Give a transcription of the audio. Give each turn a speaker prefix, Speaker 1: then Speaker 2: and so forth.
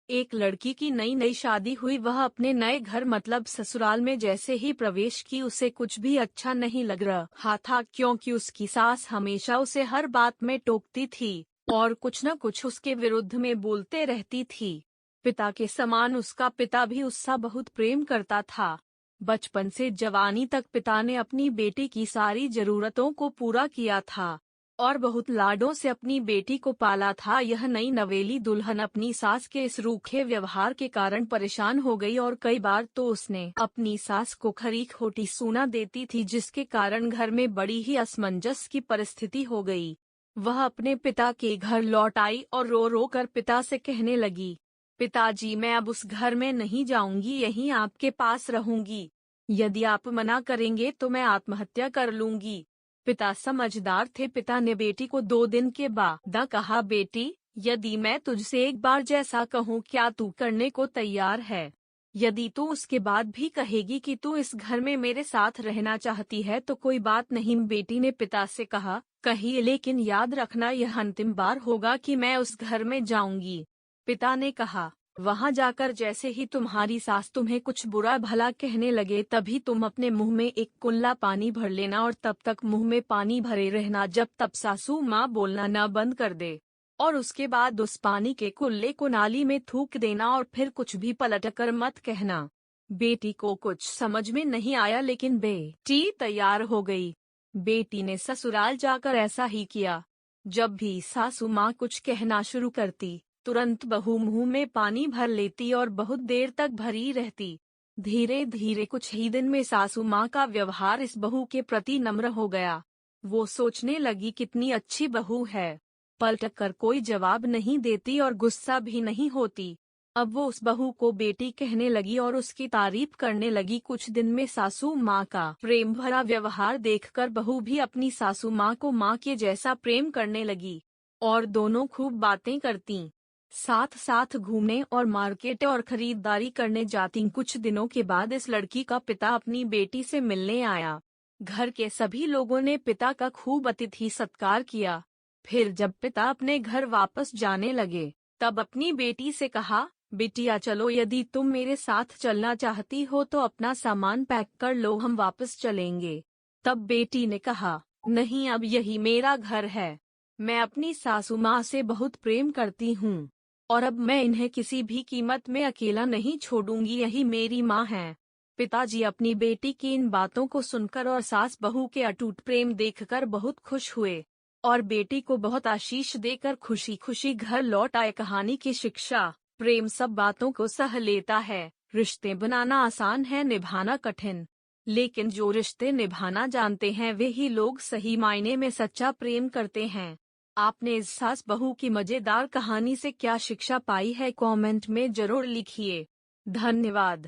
Speaker 1: एक लड़की की नई नई शादी हुई। वह अपने नए घर मतलब ससुराल में जैसे ही प्रवेश की उसे कुछ भी अच्छा नहीं लग रहा था, क्योंकि उसकी सास हमेशा उसे हर बात में टोकती थी और कुछ न कुछ उसके विरुद्ध में बोलते रहती थी। पिता के समान उसका पिता भी उससे बहुत प्रेम करता था। बचपन से जवानी तक पिता ने अपनी बेटी की सारी जरूरतों को पूरा किया था और बहुत लाडों से अपनी बेटी को पाला था। यह नई नवेली दुल्हन अपनी सास के इस रूखे व्यवहार के कारण परेशान हो गई और कई बार तो उसने अपनी सास को खरी खोटी सुना देती थी, जिसके कारण घर में बड़ी ही असमंजस की परिस्थिति हो गई। वह अपने पिता के घर लौट आई और रो रो कर पिता से कहने लगी, पिताजी, मैं अब उस घर में नहीं जाऊंगी, यहीं आपके पास रहूंगी। यदि आप मना करेंगे तो मैं आत्महत्या कर लूंगी। पिता समझदार थे। पिता ने बेटी को 2 दिन के बाद कहा, बेटी, यदि मैं तुझसे एक बार जैसा कहूँ क्या तू करने को तैयार है? यदि तू उसके बाद भी कहेगी कि तू इस घर में मेरे साथ रहना चाहती है तो कोई बात नहीं। बेटी ने पिता से कहा, कहिए, लेकिन याद रखना यह अंतिम बार होगा कि मैं उस घर में जाऊंगी। पिता ने कहा, वहां जाकर जैसे ही तुम्हारी सास तुम्हें कुछ बुरा भला कहने लगे तभी तुम अपने मुंह में एक कुल्ला पानी भर लेना और तब तक मुंह में पानी भरे रहना जब तक सासू माँ बोलना न बंद कर दे, और उसके बाद उस पानी के कुल्ले को नाली में थूक देना और फिर कुछ भी पलटकर मत कहना। बेटी को कुछ समझ में नहीं आया, लेकिन बेटी तैयार हो गई। बेटी ने ससुराल जाकर ऐसा ही किया। जब भी सासू माँ कुछ कहना शुरू करती तुरंत बहू मुंह में पानी भर लेती और बहुत देर तक भरी रहती। धीरे धीरे कुछ ही दिन में सासू माँ का व्यवहार इस बहू के प्रति नम्र हो गया। वो सोचने लगी, कितनी अच्छी बहू है, पलट कर कोई जवाब नहीं देती और गुस्सा भी नहीं होती। अब वो उस बहू को बेटी कहने लगी और उसकी तारीफ करने लगी। कुछ दिन में सासू माँ का प्रेम भरा व्यवहार देखकर बहू भी अपनी सासू माँ को माँ के जैसा प्रेम करने लगी और दोनों खूब बातें करती, साथ साथ घूमने और मार्केट और खरीदारी करने जाती। कुछ दिनों के बाद इस लड़की का पिता अपनी बेटी से मिलने आया। घर के सभी लोगों ने पिता का खूब अतिथि सत्कार किया। फिर जब पिता अपने घर वापस जाने लगे तब अपनी बेटी से कहा, बिटिया चलो, यदि तुम मेरे साथ चलना चाहती हो तो अपना सामान पैक कर लो, हम वापस चलेंगे। तब बेटी ने कहा, नहीं, अब यही मेरा घर है। मैं अपनी सासू माँ से बहुत प्रेम करती हूँ और अब मैं इन्हें किसी भी कीमत में अकेला नहीं छोड़ूंगी, यही मेरी माँ है। पिताजी अपनी बेटी की इन बातों को सुनकर और सास बहू के अटूट प्रेम देखकर बहुत खुश हुए और बेटी को बहुत आशीष देकर खुशी खुशी घर लौट आए। कहानी की शिक्षा, प्रेम सब बातों को सह लेता है। रिश्ते बनाना आसान है, निभाना कठिन, लेकिन जो रिश्ते निभाना जानते हैं वे ही लोग सही मायने में सच्चा प्रेम करते हैं। आपने इस सास बहू की मजेदार कहानी से क्या शिक्षा पाई है, कमेंट में जरूर लिखिए। धन्यवाद।